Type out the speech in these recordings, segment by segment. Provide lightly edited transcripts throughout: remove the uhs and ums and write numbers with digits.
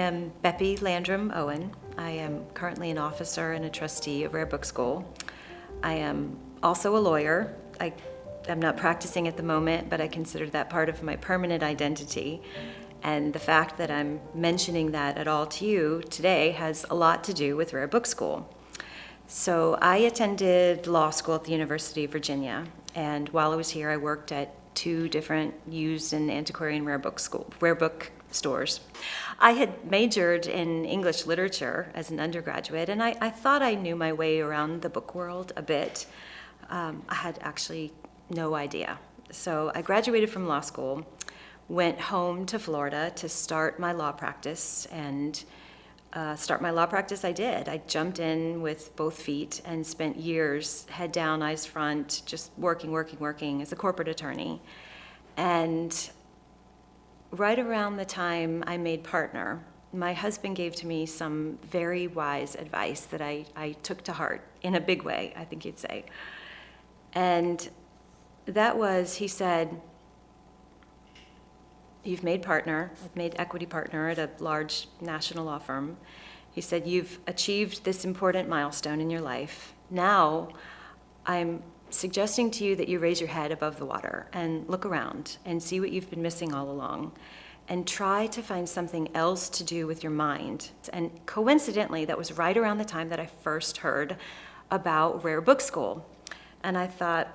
am Beppy Landrum Owen. I am currently an officer and a trustee of Rare Book School. I am also a lawyer. I'm not practicing at the moment, but I consider that part of my permanent identity. And the fact that I'm mentioning that at all to you today has a lot to do with Rare Book School. So I attended law school at the University of Virginia, and while I was here, I worked at 2 different used and antiquarian rare book stores. I had majored in English literature as an undergraduate, and I thought I knew my way around the book world a bit. I had actually no idea. So I graduated from law school, went home to Florida to start my law practice, and I did. I jumped in with both feet and spent years, head down, eyes front, just working as a corporate attorney. And right around the time I made partner, my husband gave to me some very wise advice that I took to heart in a big way, I think you'd say. And that was, he said, "You've made partner." I've made equity partner at a large national law firm. He said, "You've achieved this important milestone in your life. Now, I'm suggesting to you that you raise your head above the water and look around and see what you've been missing all along, and try to find something else to do with your mind." And coincidentally, that was right around the time that I first heard about Rare Book School. And I thought,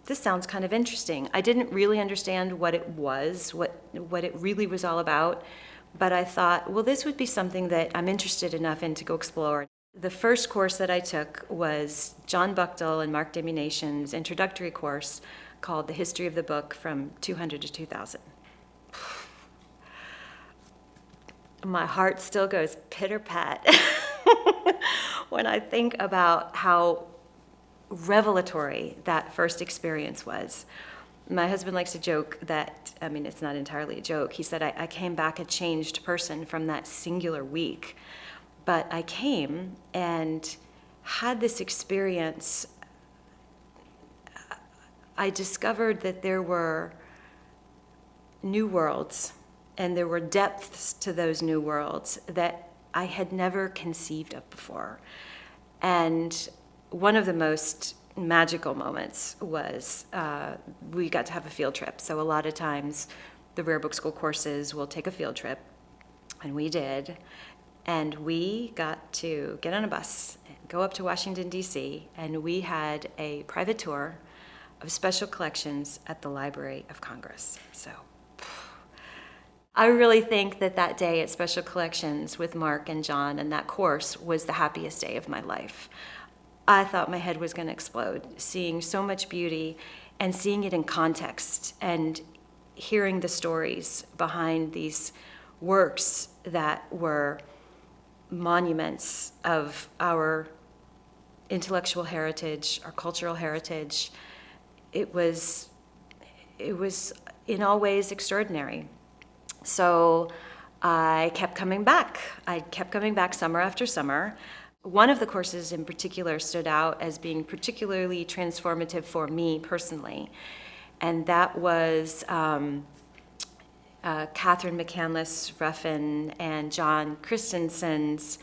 this sounds kind of interesting. I didn't really understand what it was, what it really was all about, but I thought, well, this would be something that I'm interested enough in to go explore. The first course that I took was John Buckdell and Mark Demination's introductory course called The History of the Book from 200 to 2000. My heart still goes pitter-pat when I think about how revelatory that first experience was. My husband likes to joke that, it's not entirely a joke. He said, I came back a changed person from that singular week. But I came and had this experience. I discovered that there were new worlds, and there were depths to those new worlds that I had never conceived of before. And one of the most magical moments was we got to have a field trip. So a lot of times the Rare Book School courses will take a field trip, and we did. And we got to get on a bus, go up to Washington, D.C., and we had a private tour of special collections at the Library of Congress. So I really think that day at Special Collections with Mark and John and that course was the happiest day of my life. I thought my head was going to explode, seeing so much beauty and seeing it in context and hearing the stories behind these works that were monuments of our intellectual heritage, our cultural heritage. It was in all ways extraordinary. So I kept coming back. Summer after summer. One of the courses in particular stood out as being particularly transformative for me personally, and that was Catherine McCandless-Ruffin and John Christensen's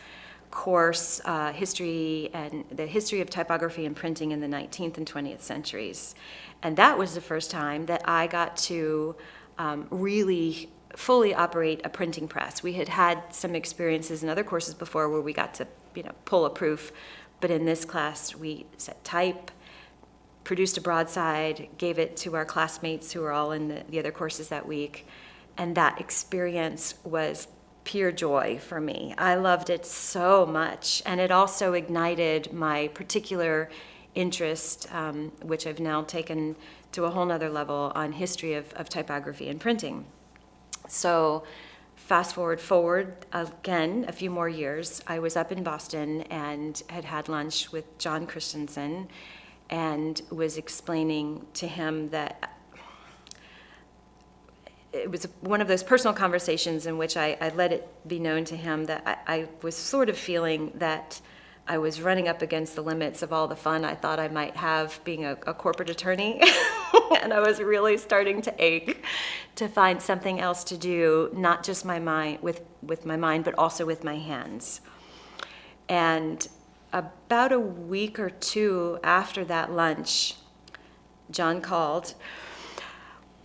course, the history of typography and printing in the 19th and 20th centuries. And that was the first time that I got to really fully operate a printing press. We had had some experiences in other courses before where we got to pull a proof, but in this class we set type, produced a broadside, gave it to our classmates who were all in the other courses that week, and that experience was pure joy for me. I loved it so much, and it also ignited my particular interest, which I've now taken to a whole nother level, on history of typography and printing. So fast forward again a few more years, I was up in Boston and had lunch with John Christensen and was explaining to him that it was one of those personal conversations in which I let it be known to him that I was sort of feeling that I was running up against the limits of all the fun I thought I might have being a corporate attorney. And I was really starting to ache to find something else to do, not just my mind, with my mind, but also with my hands. And about a week or two after that lunch, John called.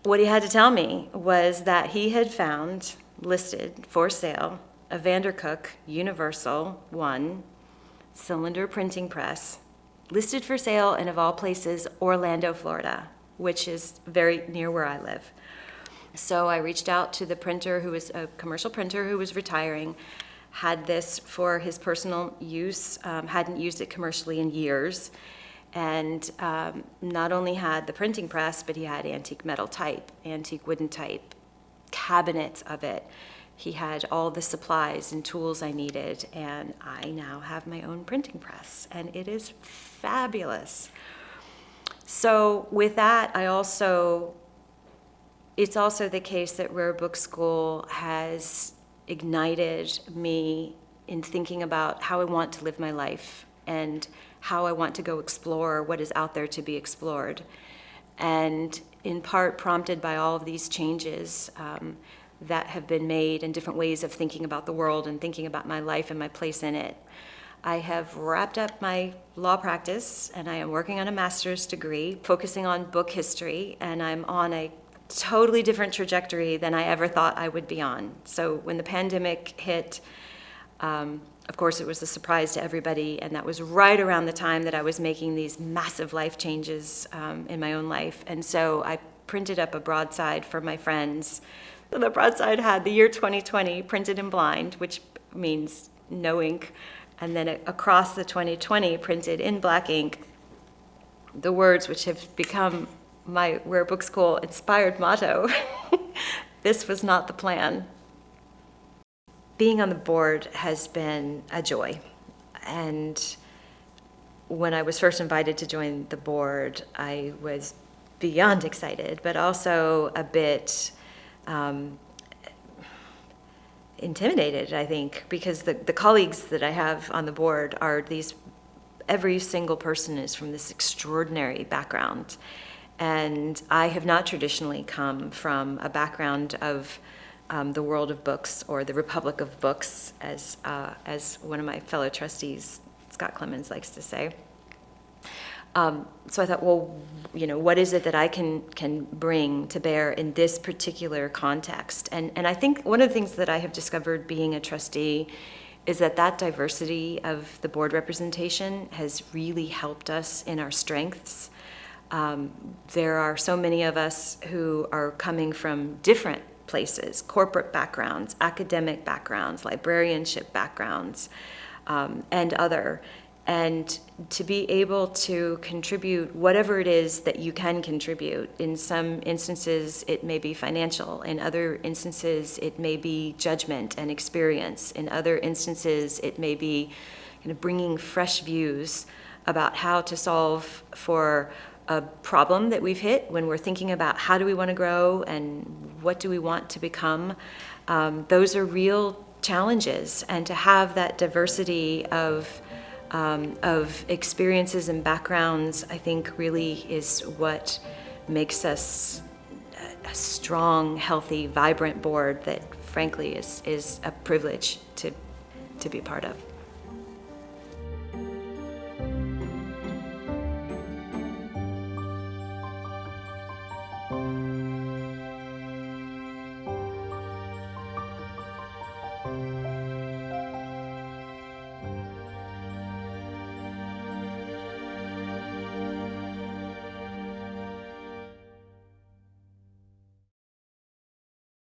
What he had to tell me was that he had found listed for sale a Vandercook Universal 1 cylinder printing press, listed for sale in, of all places, Orlando, Florida, which is very near where I live. So I reached out to the printer, who was a commercial printer who was retiring, had this for his personal use, hadn't used it commercially in years, and not only had the printing press, but he had antique metal type, antique wooden type, cabinets of it. He had all the supplies and tools I needed, and I now have my own printing press, and it is fabulous. So with that, it's also the case that Rare Book School has ignited me in thinking about how I want to live my life and how I want to go explore what is out there to be explored. And in part prompted by all of these changes that have been made and different ways of thinking about the world and thinking about my life and my place in it, I have wrapped up my law practice, and I am working on a master's degree focusing on book history, and I'm on a totally different trajectory than I ever thought I would be on. So when the pandemic hit, of course it was a surprise to everybody, and that was right around the time that I was making these massive life changes in my own life. And so I printed up a broadside for my friends. So the broadside had the year 2020 printed in blind, which means no ink, and then across the 2020 printed in black ink the words which have become my Rare Book School inspired motto: "This was not the plan." Being on the board has been a joy. And when I was first invited to join the board, I was beyond excited, but also a bit intimidated, I think, because the colleagues that I have on the board are every single person is from this extraordinary background. And I have not traditionally come from a background of the world of books, or the Republic of Books, as one of my fellow trustees, Scott Clemens, likes to say. So I thought, well, what is it that I can bring to bear in this particular context? And I think one of the things that I have discovered being a trustee is that diversity of the board representation has really helped us in our strengths. There are so many of us who are coming from different places: corporate backgrounds, academic backgrounds, librarianship backgrounds, and other. And to be able to contribute whatever it is that you can contribute. In some instances, it may be financial. In other instances, it may be judgment and experience. In other instances, it may be bringing fresh views about how to solve for a problem that we've hit when we're thinking about how do we want to grow and what do we want to become. Those are real challenges, and to have that diversity of experiences and backgrounds, I think, really is what makes us a strong, healthy, vibrant board that, frankly, is a privilege to be part of.